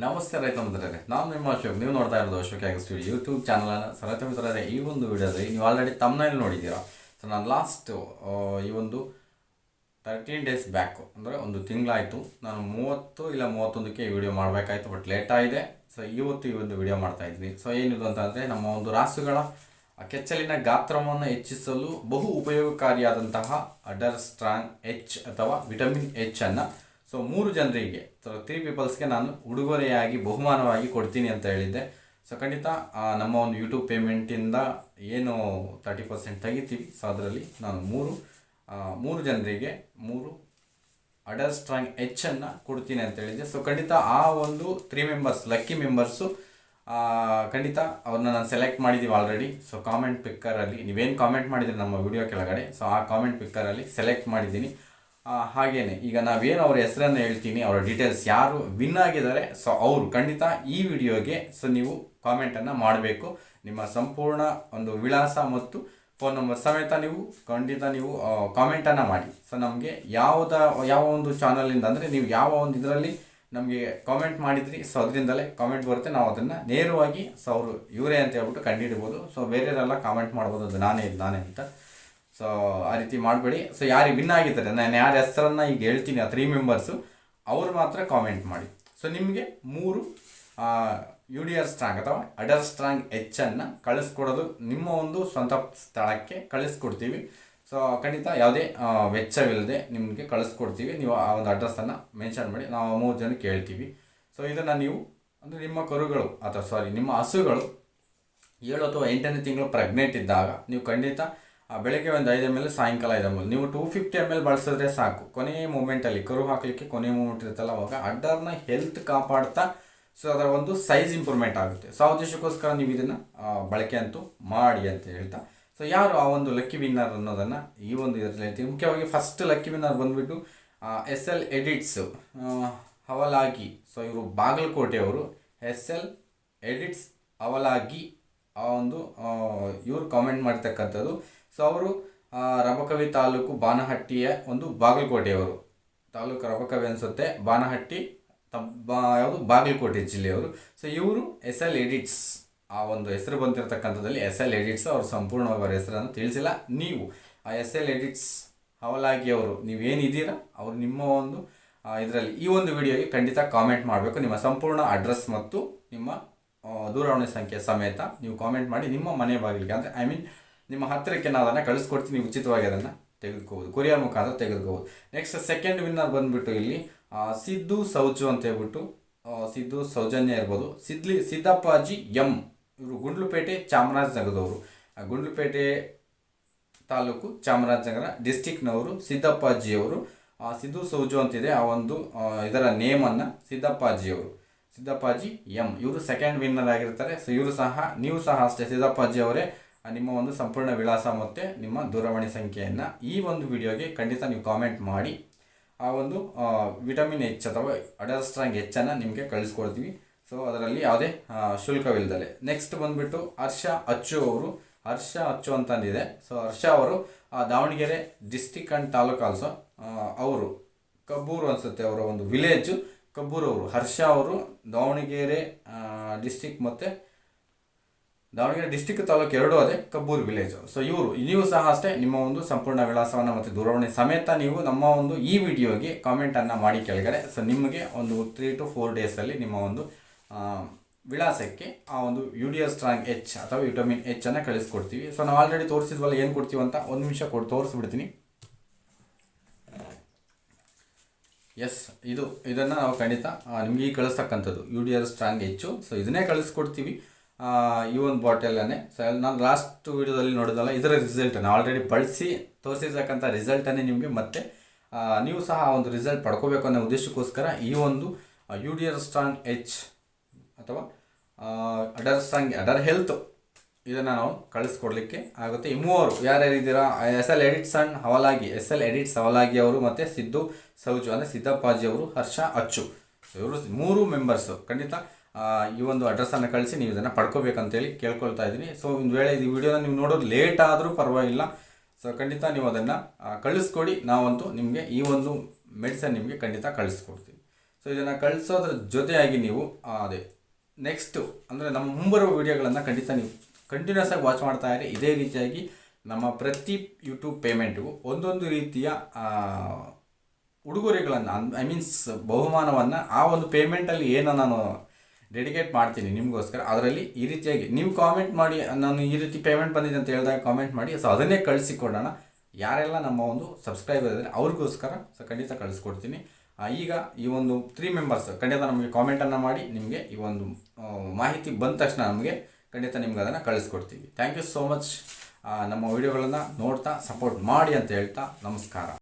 ನಮಸ್ತೆ ರೈತ ಮಿತ್ರರೇ, ನಾನು ನಿಮ್ಮ ಅಶೋಕ್. ನೀವು ನೋಡ್ತಾ ಇರೋದು ಅಶೋಕ್ ಸ್ಟುಡಿಯೋ ಯೂಟ್ಯೂಬ್ ಚಾನಲನ್ನು. ಸೊ ರೈತ ಮಿತ್ರರೇ, ಈ ಒಂದು ವಿಡಿಯೋದಲ್ಲಿ ನೀವು ಆಲ್ರೆಡಿ ತಮ್ಮನೇಲಿ ನೋಡಿದ್ದೀರಾ. ಸೊ ನಾನು ಈ ಒಂದು 13 ಡೇಸ್ ಬ್ಯಾಕು, ಅಂದರೆ ಒಂದು ತಿಂಗಳಾಯಿತು, ನಾನು 30 ಇಲ್ಲ 31ಕ್ಕೆ ಈ ವಿಡಿಯೋ ಮಾಡಬೇಕಾಯಿತು, ಬಟ್ ಲೇಟ್ ಆಗಿದೆ. ಸೊ ಇವತ್ತು ಈ ಒಂದು ವಿಡಿಯೋ ಮಾಡ್ತಾ ಇದ್ದೀನಿ. ಸೊ ಏನಿದು ಅಂತಂದರೆ, ನಮ್ಮ ಒಂದು ರಾಸುಗಳ ಕೆಚ್ಚಲಿನ ಗಾತ್ರವನ್ನು ಹೆಚ್ಚಿಸಲು ಬಹು ಉಪಯೋಗಕಾರಿಯಾದಂತಹ ಅಡರ್ ಸ್ಟ್ರಾಂಗ್ ಎಚ್ ಅಥವಾ ವಿಟಮಿನ್ ಎಚ್ ಅನ್ನು ಸೊ 3 ಜನರಿಗೆ, 3 ಪೀಪಲ್ಸ್ಗೆ ನಾನು ಉಡುಗೊರೆಯಾಗಿ ಬಹುಮಾನವಾಗಿ ಕೊಡ್ತೀನಿ ಅಂತ ಹೇಳಿದ್ದೆ. ಸೊ ಖಂಡಿತ ನಮ್ಮ ಒಂದು ಯೂಟ್ಯೂಬ್ ಪೇಮೆಂಟಿಂದ ಏನು 30% ತೆಗಿತೀವಿ, ಸೊ ಅದರಲ್ಲಿ ನಾನು 3 ಜನರಿಗೆ 3 ಅಡರ್ ಸ್ಟ್ರಾಂಗ್ ಎಚ್ ಅನ್ನು ಕೊಡ್ತೀನಿ ಅಂತ ಹೇಳಿದ್ದೆ. ಸೊ ಖಂಡಿತ ಆ ಒಂದು 3 ಮೆಂಬರ್ಸ್, ಲಕ್ಕಿ ಮೆಂಬರ್ಸು, ಖಂಡಿತ ಅವ್ರನ್ನ ನಾನು ಸೆಲೆಕ್ಟ್ ಮಾಡಿದ್ದೀವಿ ಆಲ್ರೆಡಿ. ಸೊ ಕಾಮೆಂಟ್ ಪಿಕ್ಕರಲ್ಲಿ ನೀವೇನು ಕಾಮೆಂಟ್ ಮಾಡಿದ್ರಿ ನಮ್ಮ ವಿಡಿಯೋ ಕೆಳಗಡೆ, ಸೊ ಆ ಕಾಮೆಂಟ್ ಪಿಕ್ಕರಲ್ಲಿ ಸೆಲೆಕ್ಟ್ ಮಾಡಿದ್ದೀನಿ. ಹಾಗೇನೆ ಈಗ ನಾವೇನು ಅವ್ರ ಹೆಸರನ್ನು ಹೇಳ್ತೀನಿ, ಅವರ ಡೀಟೇಲ್ಸ್, ಯಾರು ವಿನ್ ಆಗಿದ್ದಾರೆ, ಸೊ ಅವರು ಖಂಡಿತ ಈ ವಿಡಿಯೋಗೆ ಸೊ ನೀವು ಕಾಮೆಂಟನ್ನು ಮಾಡಬೇಕು. ನಿಮ್ಮ ಸಂಪೂರ್ಣ ಒಂದು ವಿಳಾಸ ಮತ್ತು ಫೋನ್ ನಂಬರ್ ಸಮೇತ ನೀವು ಖಂಡಿತ ನೀವು ಕಾಮೆಂಟನ್ನು ಮಾಡಿ. ಸೊ ನಮಗೆ ಯಾವ ಒಂದು ಚಾನಲಿಂದ, ಅಂದರೆ ನೀವು ಯಾವ ಒಂದು ಇದರಲ್ಲಿ ನಮಗೆ ಕಾಮೆಂಟ್ ಮಾಡಿದ್ರಿ, ಸೊ ಅದರಿಂದಲೇ ಕಾಮೆಂಟ್ ಬರುತ್ತೆ. ನಾವು ಅದನ್ನು ನೇರವಾಗಿ ಸೊ ಅವರು ಇವರೇ ಅಂತ ಹೇಳ್ಬಿಟ್ಟು ಕಂಡುಹಿಡ್ಬೋದು. ಸೊ ಬೇರೆಯವರೆಲ್ಲ ಕಾಮೆಂಟ್ ಮಾಡ್ಬೋದು, ಅದು ನಾನೇ ಅಂತ. ಸೊ ಆ ರೀತಿ ಮಾಡಬೇಡಿ. ಸೊ ಯಾರಿಗೆ ವಿನ್ ಆಗಿದ್ದಾರೆ, ನಾನು ಯಾರ ಹೆಸರನ್ನು ಈಗ ಹೇಳ್ತೀನಿ, ಆ 3 ಮೆಂಬರ್ಸು, ಅವರು ಮಾತ್ರ ಕಾಮೆಂಟ್ ಮಾಡಿ. ಸೊ ನಿಮಗೆ 3 UDR ಸ್ಟ್ರಾಂಗ್ ಅಥವಾ ಅಡರ್ ಸ್ಟ್ರಾಂಗ್ ಎಚ್ ಅನ್ನು ಕಳಿಸ್ಕೊಡೋದು ನಿಮ್ಮ ಒಂದು ಸ್ವಂತ ಸ್ಥಳಕ್ಕೆ ಕಳಿಸ್ಕೊಡ್ತೀವಿ. ಸೊ ಖಂಡಿತ ಯಾವುದೇ ವೆಚ್ಚವಿಲ್ಲದೆ ನಿಮಗೆ ಕಳಿಸ್ಕೊಡ್ತೀವಿ. ನೀವು ಆ ಒಂದು ಅಡ್ರೆಸ್ಸನ್ನು ಮೆನ್ಷನ್ ಮಾಡಿ, ನಾವು 3 ಜನಕ್ಕೆ ಹೇಳ್ತೀವಿ. ಸೊ ಇದನ್ನು ನೀವು ಅಂದರೆ ನಿಮ್ಮ ಕರುಗಳು ಅಥವಾ ನಿಮ್ಮ ಹಸುಗಳು 7 ಅಥವಾ 8ನೇ ತಿಂಗಳು ಪ್ರೆಗ್ನೆಂಟ್ ಇದ್ದಾಗ ನೀವು ಖಂಡಿತ ಬೆಳಗ್ಗೆ ಒಂದು 5 ml, ಸಾಯಂಕಾಲ 5 ml, ನೀವು 250 ml ಬಳಸಿದ್ರೆ ಸಾಕು. ಕೊನೆಯ ಮೂಮೆಂಟಲ್ಲಿ ಕರು ಹಾಕಲಿಕ್ಕೆ ಕೊನೆಯ ಮೂಮೆಂಟ್ ಇರುತ್ತಲ್ಲ, ಅವಾಗ ಅಡ್ಡರ್ನ ಹೆಲ್ತ್ ಕಾಪಾಡ್ತಾ ಸೊ ಅದರ ಒಂದು ಸೈಜ್ ಇಂಪ್ರೂವ್ಮೆಂಟ್ ಆಗುತ್ತೆ. ಸೊ ಆ ಉದ್ದೇಶಕ್ಕೋಸ್ಕರ ನೀವು ಇದನ್ನು ಬಳಕೆ ಅಂತೂ ಮಾಡಿ ಅಂತ ಹೇಳ್ತಾ, ಸೊ ಯಾರು ಆ ಒಂದು ಲಕ್ಕಿ ವಿನ್ನರ್ ಅನ್ನೋದನ್ನು ಈ ಒಂದು ಇದರಲ್ಲಿ ಹೇಳ್ತೀವಿ. ಮುಖ್ಯವಾಗಿ ಫಸ್ಟ್ ಲಕ್ಕಿ ವಿನ್ನರ್ ಬಂದುಬಿಟ್ಟು SL ಎಡಿಟ್ಸ್ ಹವಲಾಗಿ. ಸೊ ಇವರು ಬಾಗಲಕೋಟೆಯವರು, SL ಎಡಿಟ್ಸ್ ಹವಲಾಗಿ ಆ ಒಂದು ಇವರು ಕಾಮೆಂಟ್ ಮಾಡ್ತಕ್ಕಂಥದ್ದು. ಸೊ ಅವರು ರಬಕವಿ ತಾಲೂಕು ಬಾನಹಟ್ಟಿಯ ಒಂದು ಬಾಗಲಕೋಟೆಯವರು, ತಾಲೂಕು ರಬಕವಿ ಅನಿಸುತ್ತೆ, ಬಾನಹಟ್ಟಿ ಯಾವುದು ಬಾಗಲಕೋಟೆ ಜಿಲ್ಲೆಯವರು. ಸೊ ಇವರು SL ಎಡಿಟ್ಸ್, ಆ ಒಂದು ಹೆಸರು ಬಂದಿರತಕ್ಕಂಥದ್ದಲ್ಲಿ SL ಎಡಿಟ್ಸ್, ಅವರು ಸಂಪೂರ್ಣವಾಗಿ ಅವರ ಹೆಸರನ್ನು ತಿಳಿಸಿಲ್ಲ. ನೀವು ಆ SL ಎಡಿಟ್ಸ್ ಹವಲಾಗಿ ಅವರು ನೀವೇನಿದ್ದೀರಾ, ಅವರು ನಿಮ್ಮ ಒಂದು ಇದರಲ್ಲಿ ಈ ಒಂದು ವಿಡಿಯೋಗೆ ಖಂಡಿತ ಕಾಮೆಂಟ್ ಮಾಡಬೇಕು. ನಿಮ್ಮ ಸಂಪೂರ್ಣ ಅಡ್ರೆಸ್ ಮತ್ತು ನಿಮ್ಮ ದೂರವಾಣಿ ಸಂಖ್ಯೆ ಸಮೇತ ನೀವು ಕಾಮೆಂಟ್ ಮಾಡಿ ನಿಮ್ಮ ಮನೆ ಬಾಗಿಲಿಗೆ, ಅಂದರೆ ನಿಮ್ಮ ಹತ್ತಿರಕ್ಕೆ ನಾವು ಅದನ್ನು ಕಳಿಸ್ಕೊಡ್ತೀನಿ. ಉಚಿತವಾಗಿ ಅದನ್ನು ತೆಗೆದುಕೋಬೋದು, ಕೊರಿಯರ್ ಮುಖಾಂತರ ತೆಗೆದುಕೋಬೋದು. ನೆಕ್ಸ್ಟ್ ಸೆಕೆಂಡ್ ವಿನ್ನರ್ ಬಂದುಬಿಟ್ಟು ಇಲ್ಲಿ ಸಿದ್ದು ಸೌಜು ಅಂತ ಹೇಳ್ಬಿಟ್ಟು, ಸಿದ್ದು ಸೌಜನ್ಯ ಇರ್ಬೋದು, ಸಿದ್ದಪ್ಪಾಜಿ ಇವರು ಗುಂಡ್ಲುಪೇಟೆ ಚಾಮರಾಜನಗರದವರು, ಗುಂಡ್ಲುಪೇಟೆ ತಾಲೂಕು ಚಾಮರಾಜನಗರ ಡಿಸ್ಟಿಕ್ನವರು ಸಿದ್ದಪ್ಪಾಜಿಯವರು. ಸಿದ್ದು ಸೌಜು ಅಂತಿದೆ ಆ ಒಂದು ಇದರ ನೇಮನ್ನು, ಸಿದ್ದಪ್ಪಾಜಿ ಇವರು ಸೆಕೆಂಡ್ ವಿನ್ನರ್ ಆಗಿರ್ತಾರೆ. ಸೊ ನೀವು ಸಹ ಅಷ್ಟೇ ಸಿದ್ದಪ್ಪಾಜಿ ಅವರೇ, ನಿಮ್ಮ ಒಂದು ಸಂಪೂರ್ಣ ವಿಳಾಸ ಮತ್ತು ನಿಮ್ಮ ದೂರವಾಣಿ ಸಂಖ್ಯೆಯನ್ನು ಈ ಒಂದು ವಿಡಿಯೋಗೆ ಖಂಡಿತ ನೀವು ಕಾಮೆಂಟ್ ಮಾಡಿ ಆ ಒಂದು ವಿಟಮಿನ್ ಎಚ್ ಅಥವಾ ಅಡರ್ ಸ್ಟ್ರಾಂಗ್ ಎಚ್ಚನ್ನು ನಿಮಗೆ ಕಳಿಸ್ಕೊಡ್ತೀವಿ. ಸೊ ಅದರಲ್ಲಿ ಯಾವುದೇ ಶುಲ್ಕವಿಲ್ಲದಲೆ. ನೆಕ್ಸ್ಟ್ ಬಂದುಬಿಟ್ಟು ಹರ್ಷ ಅಚ್ಚು ಅಂತಂದಿದೆ. ಸೊ ಹರ್ಷ ಅವರು Davanagere district and taluk also, ಅವರು ಕಬ್ಬೂರು ಅನಿಸುತ್ತೆ ಅವರ ಒಂದು ವಿಲೇಜು, ಕಬ್ಬೂರು ಅವರು. ಹರ್ಷ ಅವರು ದಾವಣಗೆರೆ ಡಿಸ್ಟಿಕ್ ಮತ್ತು ದಾವಣಗೆರೆ ಡಿಸ್ಟಿಕ್ ತಾಲೂಕು ಎರಡೂ ಅದೇ, ಕಬ್ಬೂರು ವಿಲೇಜು. ಸೊ ನೀವು ಸಹ ಅಷ್ಟೇ ನಿಮ್ಮ ಒಂದು ಸಂಪೂರ್ಣ ವಿಳಾಸವನ್ನು ಮತ್ತು ದೂರವಾಣಿ ಸಮೇತ ನೀವು ನಮ್ಮ ಒಂದು ಈ ವಿಡಿಯೋಗೆ ಕಾಮೆಂಟನ್ನು ಮಾಡಿ ಕೆಳಗಡೆ. ಸೊ ನಿಮಗೆ ಒಂದು 3 to 4 ಡೇಸಲ್ಲಿ ನಿಮ್ಮ ಒಂದು ವಿಳಾಸಕ್ಕೆ ಆ ಒಂದು UDR ಸ್ಟ್ರಾಂಗ್ ಎಚ್ ಅಥವಾ ವಿಟಮಿನ್ ಎಚ್ ಅನ್ನು ಕಳಿಸ್ಕೊಡ್ತೀವಿ. ಸೊ ನಾವು ಆಲ್ರೆಡಿ ತೋರಿಸಿದ್ವಲ್ಲ ಏನು ಕೊಡ್ತೀವಿ ಅಂತ, 1 ನಿಮಿಷ ತೋರಿಸ್ಬಿಡ್ತೀನಿ. ಎಸ್, ಇದನ್ನು ನಾವು ಖಂಡಿತ ನಿಮಗೆ ಕಳಿಸ್ತಕ್ಕಂಥದ್ದು UDR ಸ್ಟ್ರಾಂಗ್ ಹೆಚ್ಚು. ಸೊ ಇದನ್ನೇ ಕಳಿಸ್ಕೊಡ್ತೀವಿ, ಈ ಒಂದು ಬಾಟಲನ್ನೇ. ಸೊ ನಾನು ಲಾಸ್ಟ್ ವೀಡಿಯೋದಲ್ಲಿ ನೋಡೋದಲ್ಲ, ಇದರ ರಿಸಲ್ಟನ್ನು ಆಲ್ರೆಡಿ ಬಳಸಿ ತೋರಿಸಿರ್ತಕ್ಕಂಥ ರಿಸಲ್ಟನ್ನೇ ನಿಮಗೆ ಮತ್ತೆ ನೀವು ಸಹ ಒಂದು ರಿಸಲ್ಟ್ ಪಡ್ಕೋಬೇಕು ಅನ್ನೋ ಉದ್ದೇಶಕ್ಕೋಸ್ಕರ ಈ ಒಂದು UDR ಸ್ಟ್ರಾಂಗ್ ಎಚ್ ಅಥವಾ ಅಡರ್ ಹೆಲ್ತ್ ಇದನ್ನು ನಾವು ಕಳಿಸ್ಕೊಡ್ಲಿಕ್ಕೆ ಆಗುತ್ತೆ. ಈ ಮೂವರು ಯಾರ್ಯಾರಿದ್ದೀರಾ, SL ಎಡಿಟ್ಸ್ ಹವಲಾಗಿ ಅವರು, ಮತ್ತು ಸಿದ್ದು ಸೌಜು ಅಂದರೆ ಸಿದ್ದಪ್ಪಾಜಿ ಅವರು, ಹರ್ಷ ಅಚ್ಚು, ಇವರು 3 ಮೆಂಬರ್ಸು ಖಂಡಿತ ಈ ಒಂದು ಅಡ್ರೆಸ್ಸನ್ನು ಕಳಿಸಿ ನೀವು ಇದನ್ನು ಪಡ್ಕೋಬೇಕಂತೇಳಿ ಕೇಳ್ಕೊಳ್ತಾ ಇದ್ದೀನಿ. ಸೊ ಒಂದು ವೇಳೆ ಈ ವಿಡಿಯೋನ ನೀವು ನೋಡೋದು ಲೇಟ್ ಆದರೂ ಪರವಾಗಿಲ್ಲ, ಸೊ ಖಂಡಿತ ನೀವು ಅದನ್ನು ಕಳಿಸ್ಕೊಡಿ. ನಾವಂತೂ ನಿಮಗೆ ಈ ಒಂದು ಮೆಡಿಸನ್ ನಿಮಗೆ ಖಂಡಿತ ಕಳಿಸ್ಕೊಡ್ತೀವಿ. ಸೊ ಇದನ್ನು ಕಳಿಸೋದ್ರ ಜೊತೆಯಾಗಿ ನೀವು ಅದೇ ನೆಕ್ಸ್ಟು ಅಂದರೆ ನಮ್ಮ ಮುಂಬರುವ ವೀಡಿಯೋಗಳನ್ನು ಖಂಡಿತ ನೀವು ಕಂಟಿನ್ಯೂಸ್ ಆಗಿ ವಾಚ್ ಮಾಡ್ತಾ ಇರಿ. ಇದೇ ರೀತಿಯಾಗಿ ನಮ್ಮ ಪ್ರತಿ ಯೂಟ್ಯೂಬ್ ಪೇಮೆಂಟ್ಗೂ ಒಂದೊಂದು ರೀತಿಯ ಉಡುಗೊರೆಗಳನ್ನು ಐ ಮೀನ್ಸ್ ಬಹುಮಾನವನ್ನು ಆ ಒಂದು ಪೇಮೆಂಟಲ್ಲಿ ಏನೋ ನಾನು ಡೆಡಿಕೇಟ್ ಮಾಡ್ತೀನಿ ನಿಮಗೋಸ್ಕರ. ಅದರಲ್ಲಿ ಈ ರೀತಿಯಾಗಿ ನೀವು ಕಾಮೆಂಟ್ ಮಾಡಿ, ನಾನು ಈ ರೀತಿ ಪೇಮೆಂಟ್ ಬಂದಿದೆ ಅಂತ ಹೇಳಿದಾಗ ಕಾಮೆಂಟ್ ಮಾಡಿ, ಸೊ ಅದನ್ನೇ ಕಳಿಸಿಕೊಡೋಣ. ಯಾರೆಲ್ಲ ನಮ್ಮ ಒಂದು ಸಬ್ಸ್ಕ್ರೈಬರ್ ಇದ್ದಾರೆ ಅವ್ರಿಗೋಸ್ಕರ ಸೊ ಖಂಡಿತ ಕಳಿಸ್ಕೊಡ್ತೀನಿ. ಈಗ ಈ ಒಂದು 3 ಮೆಂಬರ್ಸ್ ಖಂಡಿತ ನಮಗೆ ಕಾಮೆಂಟನ್ನು ಮಾಡಿ, ನಿಮಗೆ ಈ ಒಂದು ಮಾಹಿತಿ ಬಂದ ತಕ್ಷಣ ನಮಗೆ ಖಂಡಿತ ನಿಮ್ಗೆ ಅದನ್ನು ಕಳಿಸ್ಕೊಡ್ತೀವಿ. Thank you so much. ನಮ್ಮ ವಿಡಿಯೋಗಳನ್ನು ನೋಡ್ತಾ ಸಪೋರ್ಟ್ ಮಾಡಿ ಅಂತ ಹೇಳ್ತಾ ನಮಸ್ಕಾರ.